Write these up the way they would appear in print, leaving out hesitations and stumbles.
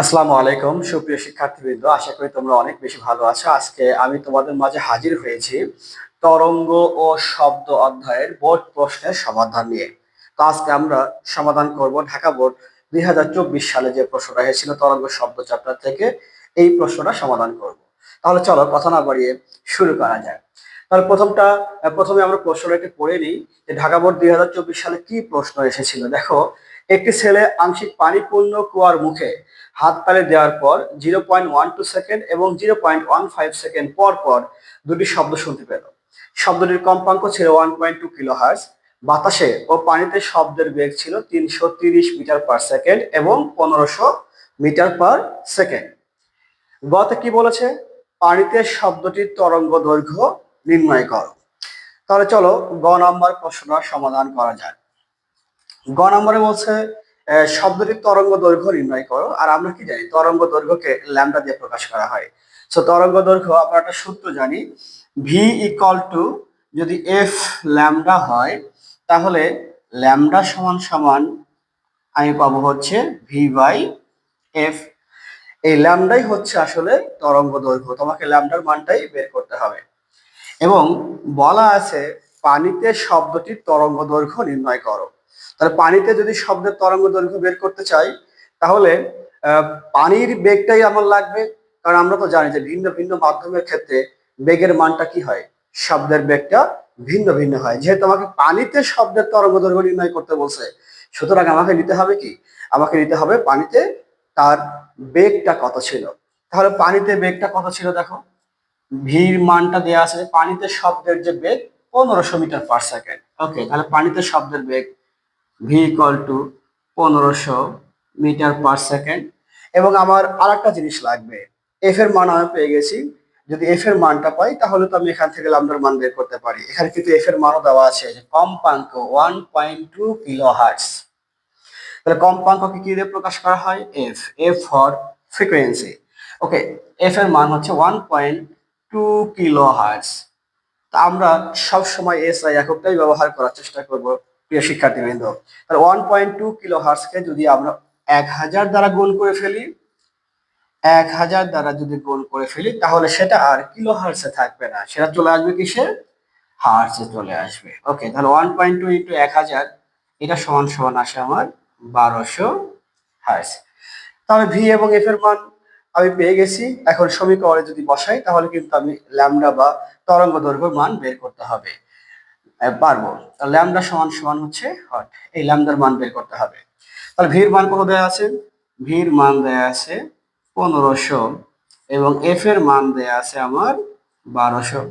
আসসালামু আলাইকুম সুপ্রিয় শিক্ষার্থীবৃন্দ, আশা করি তোমরা অনেক বেশি ভালো আছো। আজকে আমি তোমাদের মাঝে হাজির হয়েছি তরঙ্গ ও শব্দ অধ্যায়ের বোর্ড প্রশ্নের সমাধান নিয়ে। তো আজকে আমরা সমাধান করব ঢাকা বোর্ড 2024 সালে যে প্রশ্নটা এসেছিল তরঙ্গ শব্দ চ্যাপ্টার থেকে, এই প্রশ্নটা সমাধান করব। তাহলে চলো কথা না বাড়িয়ে শুরু করা যায়। তাহলে প্রথমে আমরা প্রশ্নটা একটু পড়ে নিই যে ঢাকা বোর্ড 2024 সালে কি প্রশ্ন এসেছিল। দেখো, একটি ছেলে আংশিক পানিপূর্ণ কুয়ার মুখে হাত তালি দেওয়ার পর 0.12 সেকেন্ড এবং 0.15 সেকেন্ড পর পর দুটি শব্দ শুনতে পেল। শব্দটির কম্পাঙ্ক ছিল 1.2 কিলোহার্টজ। বাতাসে ও পানিতে শব্দের বেগ ছিল 330 মিটার পার সেকেন্ড এবং 1500 মিটার পার সেকেন্ড। গতে কি বলেছে? পানিতে শব্দটির তরঙ্গ দৈর্ঘ্য নির্ণয় করো। তাহলে চলো গ নম্বর প্রশ্নটা সমাধান করা যায়। গ নম্বরে বলছে শব্দটির তরঙ্গ দৈর্ঘ্য নির্ণয় করো। আর আমরা কি জানি, তরঙ্গ দৈর্ঘ্যকে ল্যামডা দিয়ে প্রকাশ করা হয়। সো তরঙ্গ দৈর্ঘ্য আমরা একটা সূত্র জানি, ভি ইকুয়াল টু, যদি এফ ল্যামডা হয় তাহলে ল্যামডা সমান সমান আমি পাবো হচ্ছে ভি বাই এফ। এই ল্যামডাই হচ্ছে আসলে তরঙ্গ দৈর্ঘ্য, তোমাকে ল্যামডার মানটাই বের করতে হবে। এবং বলা আছে পানিতে শব্দটির তরঙ্গ দৈর্ঘ্য নির্ণয় করো। তাহলে পানিতে যদি শব্দের তরঙ্গ দৈর্ঘ্য বের করতে চাই তাহলে পানির বেগটাই আমার লাগবে। কারণ আমরা তো জানি যে ভিন্ন ভিন্ন মাধ্যমের ক্ষেত্রে বেগের মানটা কি হয়, শব্দের বেগটা ভিন্ন ভিন্ন হয়। যেহেতু আমাকে পানিতে শব্দের তরঙ্গ দৈর্ঘ্য নির্ণয় করতে বলছে, সুতরাং আমাকে নিতে হবে কি, আমাকে নিতে হবে পানিতে তার বেগটা কত ছিল। তাহলে পানিতে বেগটা কত ছিল দেখো, ভির মানটা দেওয়া আছে, পানিতে শব্দের যে বেগ 1500 মিটার পার সেকেন্ড। ওকে, তাহলে পানিতে শব্দের বেগ V equal to 1500 metre per second. এবং আমার আর একটা জিনিস লাগবে, এফ এর মান আমি পেয়ে গেছি। যদি এফ এর মানটা পাই তাহলে তো আমি এখান থেকে ল্যামডার মান বের করতে পারি। এখানে কিন্তু এফ এর মানও দেওয়া আছে, যে কম্পাঙ্ক 1.2 কিলোহার্টজ। তাহলে কম্পাঙ্ককে কি দিয়ে প্রকাশ করা হয়? F, F for frequency. Okay, F এর মান হচ্ছে 1.2 কিলোহার্টজ। তা আমরা সব সময় এসআই এককটাই ব্যবহার করার চেষ্টা করব প্রিয় শিক্ষার্থীবৃন্দ। তাহলে 1.2 কিলোহার্টজকে যদি আমরা 1000 দ্বারা গুণ করে ফেলি, 1000 দ্বারা যদি গুণ করে ফেলি তাহলে সেটা আর কিলোহার্টজে থাকবে না, সেটা চলে আসবে কিসে? হার্টজে চলে আসবে। ওকে, তাহলে 1.2 ইন্টু 1000, এটা সমান সমান আসে আমার 1200 হার্টজ। তাহলে ভি এবং এফ এর মান আমি পেয়ে গেছি। এখন সমীকরণে যদি বসাই তাহলে কিন্তু আমি ল্যামডা বা তরঙ্গ দৈর্ঘ্যের মান বের করতে হবে, পারবো। ল্যামডা সমান সমান হচ্ছে হট, এই ল্যামডার মান বের করতে হবে। তাহলে ভির মান কত দেয়া আছে? ভির মান দেয়া আছে 1500 এবং এফ এর মান দেয়া আছে আমার 1200।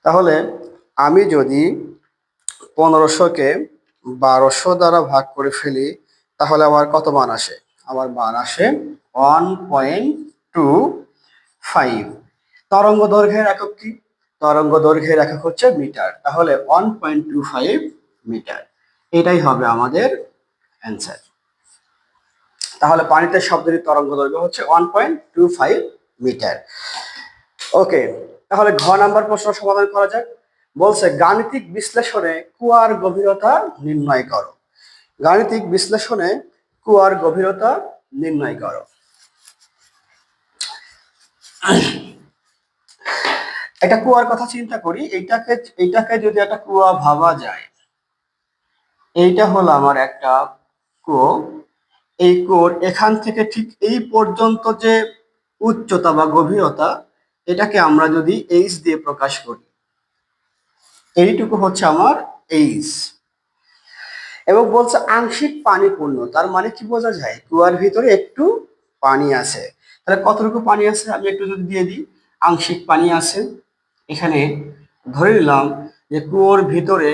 তাহলে আমি যদি 1500-কে 1200 দ্বারা ভাগ করে ফেলি তাহলে আমার কত মান আসে? আমার মান আসে 1.25। তরঙ্গ দৈর্ঘ্যের একক কি? তরঙ্গ দৈর্ঘ্যের একক হচ্ছে মিটার। তাহলে 1.25 মিটার, এটাই হবে আমাদের অ্যান্সার। তাহলে পানিতে শব্দের তরঙ্গ দৈর্ঘ্য হচ্ছে 1.25 মিটার। ওকে, তাহলে ঘ নাম্বার প্রশ্ন সমাধান করা যাক। বলছে গাণিতিক বিশ্লেষণে কুয়ার গভীরতা নির্ণয় করো। গাণিতিক বিশ্লেষণে কুয়ার গভীরতা নির্ণয় করো। একটা কুয়ার কথা চিন্তা করি, এইটাকে যদি একটা কুয়া ভাবা যায়, এইটা হলো আমার একটা কুয়ো। এই কুয়োর এখান থেকে ঠিক এই পর্যন্ত যে উচ্চতা বা গভীরতা, এটাকে আমরা যদি এইচ দিয়ে প্রকাশ করি, এইটুকু হচ্ছে আমার এইচ। এবং বলছে আংশিক পানিপূর্ণ, তার মানে কি বোঝা যায়? কুয়ার ভিতরে একটু পানি আছে। তাহলে কতটুকু পানি আছে আমি একটু যদি দিয়ে দিই, আংশিক পানি আছে। এখানে ধরে নিলাম যে কুয়োর ভিতরে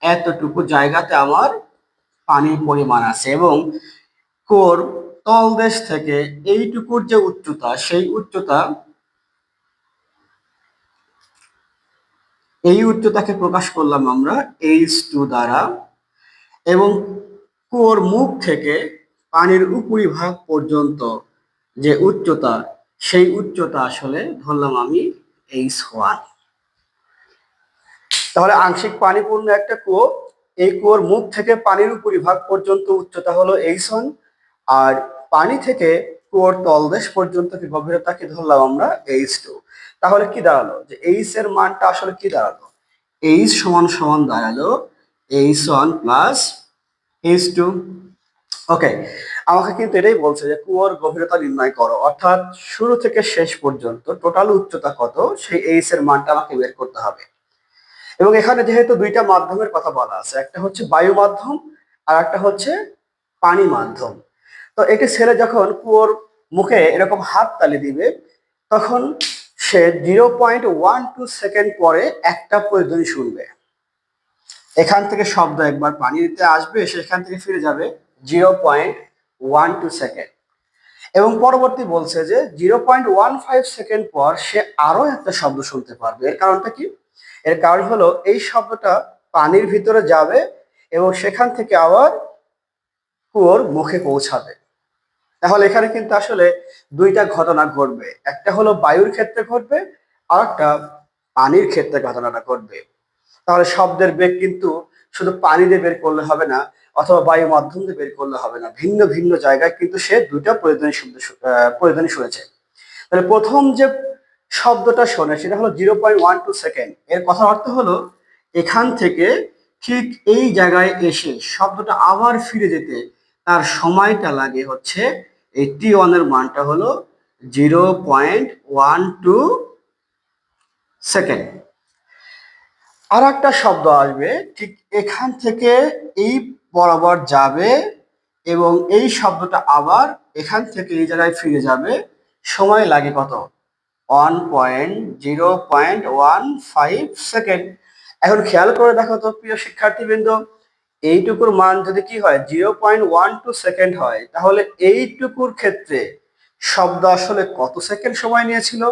এতটুকু জায়গাতে আমার পানির পরিমাণ আছে এবং কুয়োর তলদেশ থেকে এইটুকুর যে উচ্চতা, সেই উচ্চতা, এই উচ্চতাকে প্রকাশ করলাম আমরা h2 দ্বারা। এবং কুয়োর মুখ থেকে পানির উপরিভাগ পর্যন্ত যে উচ্চতা, সেই উচ্চতা আসলে ধরলাম আমি h1। তাহলে আংশিক পানিপূর্ণ একটা কুয়ো, এই কুয়োর মুখ থেকে পানির উপরিভাগ পর্যন্ত উচ্চতা হলো h1। আর পানি থেকে কুয়োর তলদেশ পর্যন্ত কি গভীরতা কি ধরলাম আমরা H2। তাহলে কি দাঁড়ালো যে এইচ এর মানটা আসলে কি দাঁড়ালো, এইচ সমান সমান দাঁড়ালো H1 প্লাস H2। ওকে, আমাকে কিন্তু এটাই বলছে যে কুয়োর গভীরতা নির্ণয় করো, অর্থাৎ শুরু থেকে শেষ পর্যন্ত টোটাল উচ্চতা কত সেই এইচ এর মানটা আমাকে বের করতে হবে। এবং এখানে যেহেতু দুইটা মাধ্যমের কথা বলা আছে, একটা হচ্ছে বায়ু মাধ্যম আর একটা হচ্ছে পানি মাধ্যম। তো একটি ছেলে যখন কুয়োর মুখে এরকম হাত তালি দিবে তখন সে 0.12 সেকেন্ড পরে একটা প্রতিধ্বনি শুনবে। এখান থেকে শব্দ একবার পানিতে আসবে, সেখান থেকে ফিরে যাবে 0.12 সেকেন্ড। এবং পরবর্তী বলছে যে 0.15 সেকেন্ড পর সে আরো একটা শব্দ শুনতে পারবে। এর কারণটা কি? এর কারণ হলো এই শব্দটা পানির ভিতরে যাবে এবং সেখান থেকে আবার কুয়োর মুখে পৌঁছাবে। তাহলে এখানে কিন্তু আসলে দুইটা ঘটনা ঘটবে, একটা হলো বায়ুর ক্ষেত্রে ঘটবে আর একটা পানির ক্ষেত্রে ঘটনাটা ঘটবে। তাহলে শব্দের বেগ কিন্তু শুধু পানি দিয়ে বের করলে হবে না অথবা বায়ু মাধ্যম দিয়ে বের করলে হবে না, ভিন্ন ভিন্ন জায়গায় কিন্তু সে দুইটা প্রয়োজনীয় শুনেছে। তাহলে প্রথম যে শব্দটা শোনে সেটা হলো 0.12 সেকেন্ড। এর কথার অর্থ হলো এখান থেকে ঠিক এই জায়গায় এসে শব্দটা আবার ফিরে যেতে তার সময়টা লাগে হচ্ছে এই T1 এর মানটা হলো 0.12 সেকেন্ড। আর একটা শব্দ আসবে ঠিক এখান থেকে এই বরাবর যাবে এবং এই শব্দটা আবার এখান থেকে এই জায়গায় ফিরে যাবে, সময় লাগে কত? 0.15 সেকেন্ড। এখন খেয়াল করে দেখো তো প্রিয় শিক্ষার্থীবৃন্দ, এইটুকুর মান যদি কি হয় 0.12 সেকেন্ড হয়, তাহলে এইটুকুর ক্ষেত্রে শব্দ আসলে কত সেকেন্ড সময় নিয়েছিল?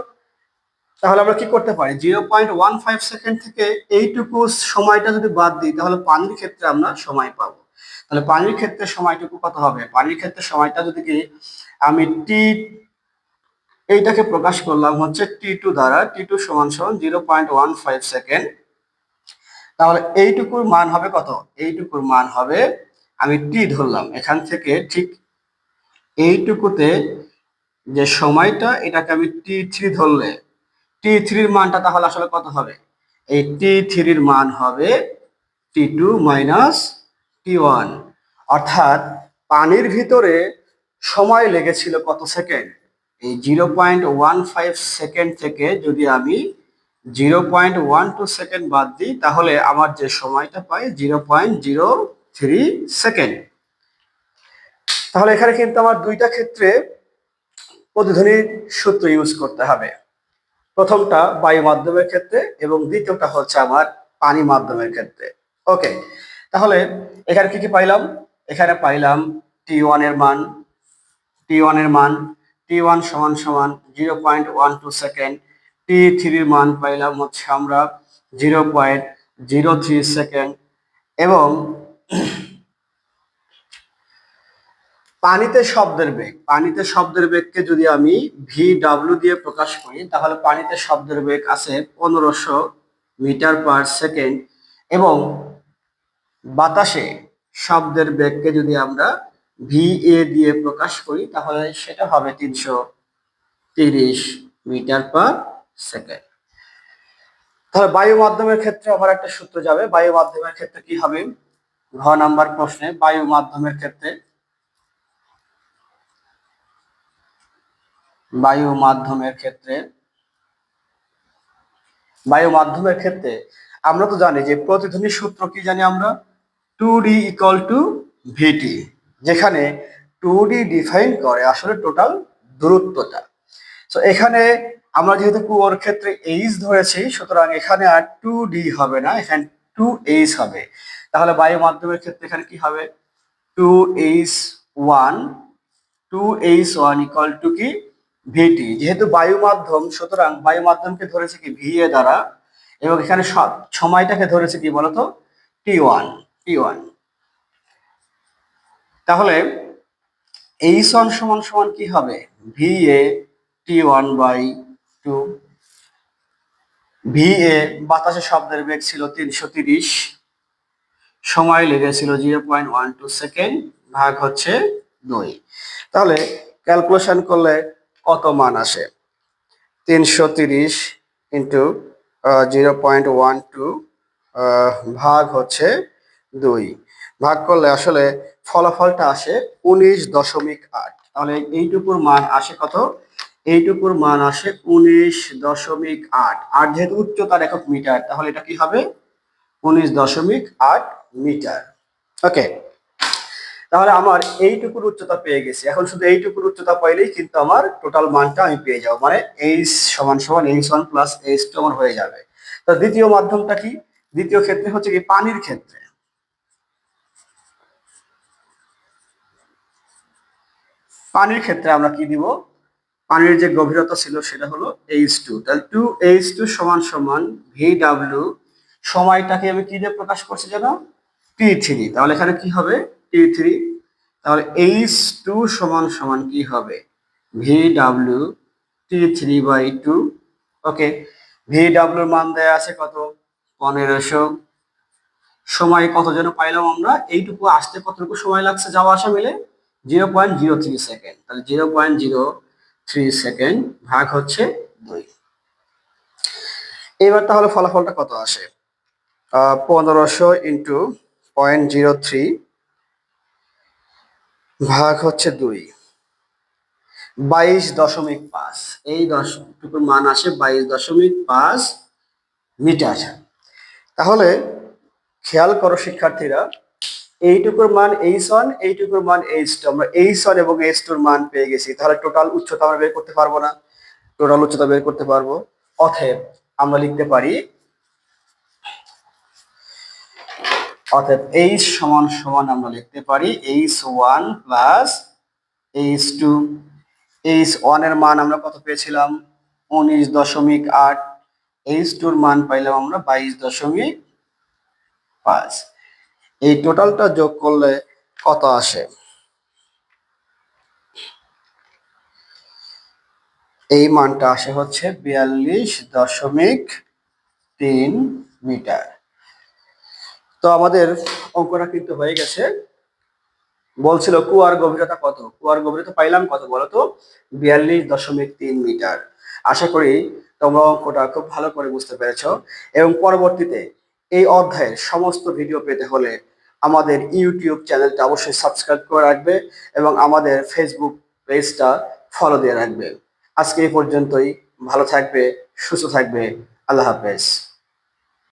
তাহলে আমরা কি করতে পারি, 0.15 সেকেন্ড থেকে এইটুকু সময়টা যদি বাদ দিই তাহলে পানির ক্ষেত্রে আমরা সময় পাবো। তাহলে পানির ক্ষেত্রে সময়টুকু কত হবে? পানির ক্ষেত্রে সময়টা যদি কি আমি এইটাকে প্রকাশ করলাম হচ্ছে T2 দ্বারা, T2 সমান সমান 0.15 সেকেন্ড, তাহলে এইটুকুর মান হবে কত? এইটুকুর মান হবে, আমি T ধরলাম, এখান থেকে ঠিক এইটুকুতে যে সময়টা এটাকে আমি T3 ধরলে T3-র মানটা তাহলে আসলে কত হবে? এই T3-র মান হবে T2 মাইনাস T1। অর্থাৎ পানির ভিতরে সময় লেগেছিল কত সেকেন্ড? এই 0.15 সেকেন্ড থেকে যদি আমি 0.12 সেকেন্ড বাদ দিই তাহলে আমার যে সময়টা পাই 0.03 সেকেন্ড। তাহলে এখানে কিন্তু আমার দুইটা ক্ষেত্রে প্রতিধ্বনির সূত্র ইউজ করতে হবে, প্রথমটা বায়ু মাধ্যমের ক্ষেত্রে এবং দ্বিতীয়টা হচ্ছে আমার পানি মাধ্যমের ক্ষেত্রে। ওকে, তাহলে এখানে কি কি পাইলাম? এখানে পাইলাম T1 এর মান, T1 এর মান T1 সমান সমান 0.12 সেকেন্ড, T3-র মান পাইলাম হচ্ছে আমরা 0.03 সেকেন্ড, এবং পানিতে শব্দের বেগকে যদি আমি VW দিয়ে প্রকাশ করি তাহলে পানিতে শব্দের বেগ আছে 1500 মিটার পার সেকেন্ড, এবং বাতাসে শব্দের বেগকে যদি আমরা VA দিয়ে প্রকাশ করি তাহলে সেটা হবে 330 মিটার পার সেকেন্ড। তাহলে বায়ু মাধ্যমের ক্ষেত্রে আবার একটা সূত্র যাবে। বায়ু মাধ্যমের ক্ষেত্রে কি হবে? ঘ নাম্বার প্রশ্নে বায়ু মাধ্যমের ক্ষেত্রে বায়ু মাধ্যমের ক্ষেত্রে আমরা তো জানি যে প্রতিধ্বনির সূত্র কি জানি আমরা, 2D ইকুয়াল টু ভিটি, যেখানে 2D ডিফাইন করে আসলে টোটাল দূরত্বটা। তো এখানে আমরা যেহেতু কুয়োর ক্ষেত্রে এইচ ধরেছি সুতরাং এখানে আর 2D হবে না, এখানে 2H হবে। তাহলে বায়ু মাধ্যমের ক্ষেত্রে এখানে কি হবে? 2H1 2H1 ইকুয়াল টু কি ভিটি, যেহেতু বায়ু মাধ্যম সুতরাং বায়ু মাধ্যমকে ধরেছে কি VA দ্বারা, এবং এখানে সময়টাকে ধরেছে কি বলতো T1। তাহলে H1 সমান সমান কি হবে? VA T1/2। VA বাতাসে শব্দের বেগ ছিল 330, সময় লেগেছিল 0.12 সেকেন্ড, ভাগ হচ্ছে 2। তাহলে ক্যালকুলেশন করলে কত মান আসে? 330 ইন্টু 0.12 ভাগ হচ্ছে 2, ভাগ করলে আসলে ফলাফলটা আসে 19.8। তাহলে এইটুকুর মান আসে কত? এইটুকুর মান আসে 19.8। আর যেহেতু উচ্চতার একক মিটার, তাহলে এটা কি হবে? 19.8 মিটার। ওকে, তাহলে আমার এইটুকুর উচ্চতা পেয়ে গেছি। এখন শুধু এইটুকুর উচ্চতা পাইলেই কিন্তু আমার টোটাল মানটা আমি পেয়ে যাবো, মানে এইচ সমান সমান h1 প্লাস h2 আমার হয়ে যাবে। তো দ্বিতীয় মাধ্যমটা কি? দ্বিতীয় ক্ষেত্রে হচ্ছে কি পানির ক্ষেত্রে। পানির ক্ষেত্রে আমরা কি দিব? পানির যে গভীরতা ছিল সেটা হলো h2, তাহলে 2h2 সমান সমান VW, সময়টাকে আমি কি দিয়ে প্রকাশ করছি যেন? T3। তাহলে এখানে কি হবে? T3। তাহলে h2 সমান সমান কি হবে? VW T3/2। ওকে, VW এর মান দেয়া আছে কত? 1500। সময় কত যেন পাইলাম আমরা? এইটুকু আসতে কতটুকু সময় লাগছে যাওয়া আসা মিলে? 0.03 সেকেন্ড। তাহলে 0.03 সেকেন্ড ভাগ হচ্ছে 2। এবার তাহলে ফলাফলটা কত আসে? 1500 ইন্টু 0.03 ভাগ হচ্ছে 2, 22.5। এই দশটুকুর মান আসে 22.5 মিটার। তাহলে খেয়াল করো শিক্ষার্থীরা, এইটুকুর মান h1, এইটুকুর মান h2। আমরা h1 এবং h2 এর মান পেয়ে গেছি। তাহলে টোটাল উচ্চতা আমরা বের করতে পারবো না? টোটাল উচ্চতা বের করতে পারবো। অতএব আমরা লিখতে পারি, অতএব h সমান সমান আমরা লিখতে পারি h1 প্লাস h2। h1 এর মান আমরা কত পেয়েছিলাম? 19.8। h2 এর মান পাইলাম আমরা 22.5। এই টোটালটা যোগ করলে কত আসে? এই মানটা আসে হচ্ছে 42.3 মিটার। তো আমাদের অঙ্কটা কিন্তু হয়ে গেছে। বলছিল কুয়ার গভীরতা কত? কুয়ার গভীরতা পাইলাম কত বলতো? 42.3 মিটার। আশা করি তোমরা অঙ্কটা খুব ভালো করে বুঝতে পেরেছো, এবং পরবর্তীতে এই অধ্যায়ের সমস্ত ভিডিও পেতে হলে আমাদের ইউটিউব চ্যানেলটা অবশ্যই সাবস্ক্রাইব করে রাখবে এবং আমাদের ফেসবুক পেজটা ফলো দিয়ে রাখবে। আজকে এই পর্যন্তই। ভালো থাকবে, সুস্থ থাকবে। আল্লাহ হাফেজ।